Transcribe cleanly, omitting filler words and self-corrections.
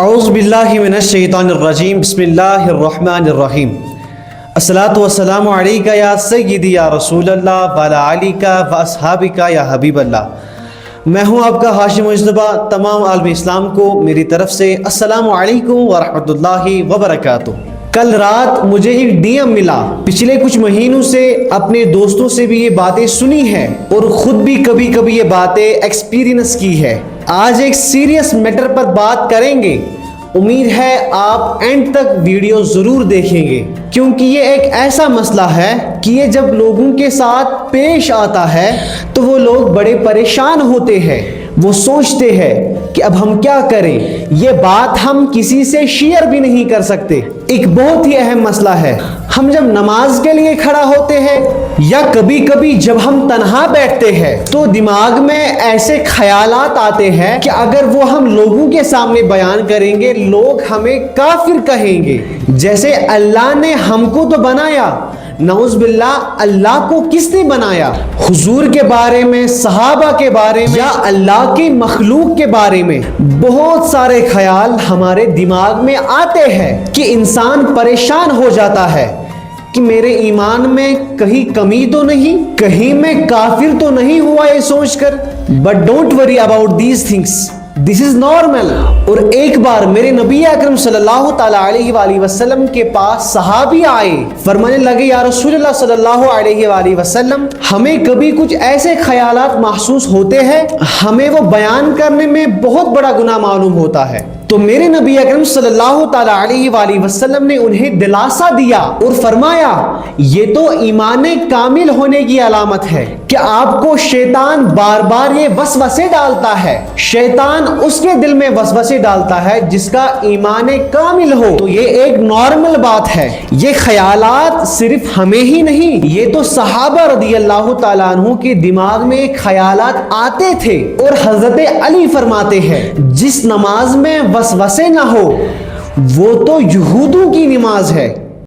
اعوذ باللہ من الشیطان الرجیم بسم اللہ الرحمن الرحیم الصلاۃ والسلام علیکہ یا سیدی یا رسول اللہ وعلی آلک و اصحابک یا حبیب اللہ۔ میں ہوں آپ کا ہاشم مجتبیٰ۔ تمام عالم اسلام کو میری طرف سے السلام علیکم ورحمۃ اللہ وبرکاتہ۔ کل رات مجھے ایک ڈی ایم ملا۔ پچھلے کچھ مہینوں سے اپنے دوستوں سے بھی یہ باتیں سنی ہیں اور خود بھی کبھی کبھی یہ باتیں ایکسپیرینس کی ہے۔ آج ایک سیریس میٹر پر بات کریں گے۔ امید ہے آپ اینڈ تک ویڈیو ضرور دیکھیں گے، کیونکہ یہ ایک ایسا مسئلہ ہے کہ یہ جب لوگوں کے ساتھ پیش آتا ہے تو وہ لوگ بڑے پریشان ہوتے ہیں۔ وہ سوچتے ہیں کہ اب ہم کیا کریں، یہ بات ہم کسی سے شیئر بھی نہیں کر سکتے۔ ایک بہت ہی اہم مسئلہ ہے۔ ہم جب نماز کے لیے کھڑا ہوتے ہیں یا کبھی کبھی جب ہم تنہا بیٹھتے ہیں تو دماغ میں ایسے خیالات آتے ہیں کہ اگر وہ ہم لوگوں کے سامنے بیان کریں گے لوگ ہمیں کافر کہیں گے۔ جیسے اللہ نے ہم کو تو بنایا، نعوذ باللہ اللہ کو کس نے بنایا؟ حضور کے بارے میں، صحابہ کے بارے میں یا اللہ کی مخلوق کے بارے میں بہت سارے خیال ہمارے دماغ میں آتے ہیں کہ انسان پریشان ہو جاتا ہے کہ میرے ایمان میں کہیں کمی تو نہیں، کہیں میں کافر تو نہیں ہوا یہ سوچ کر۔ But don't worry about these things, this is normal. اور ایک بار میرے نبی اکرم صلی اللہ تعالی علیہ وآلہ وسلم کے پاس صحابی آئے، فرمانے لگے یا رسول اللہ صلی اللہ علیہ وآلہ وسلم، ہمیں کبھی کچھ ایسے خیالات محسوس ہوتے ہیں، ہمیں وہ بیان کرنے میں بہت بڑا گناہ معلوم ہوتا ہے۔ تو میرے نبی اکرم صلی اللہ تعالی علیہ وآلہ وسلم نے انہیں دلاسا دیا اور فرمایا یہ تو ایمان کامل ہونے کی علامت ہے کہ آپ کو شیطان بار بار یہ وسوسے ڈالتا ہے۔ شیطان اس کے دل میں وسوسے ڈالتا ہے جس کا ایمان کامل ہو۔ تو یہ ایک نارمل بات ہے۔ یہ خیالات صرف ہمیں ہی نہیں، یہ تو صحابہ رضی اللہ تعالیٰ عنہ کے دماغ میں خیالات آتے تھے۔ اور حضرت علی فرماتے ہیں جس نماز میں وسوسے نہ ہو وہ تو یہودوں کی نماز ہے۔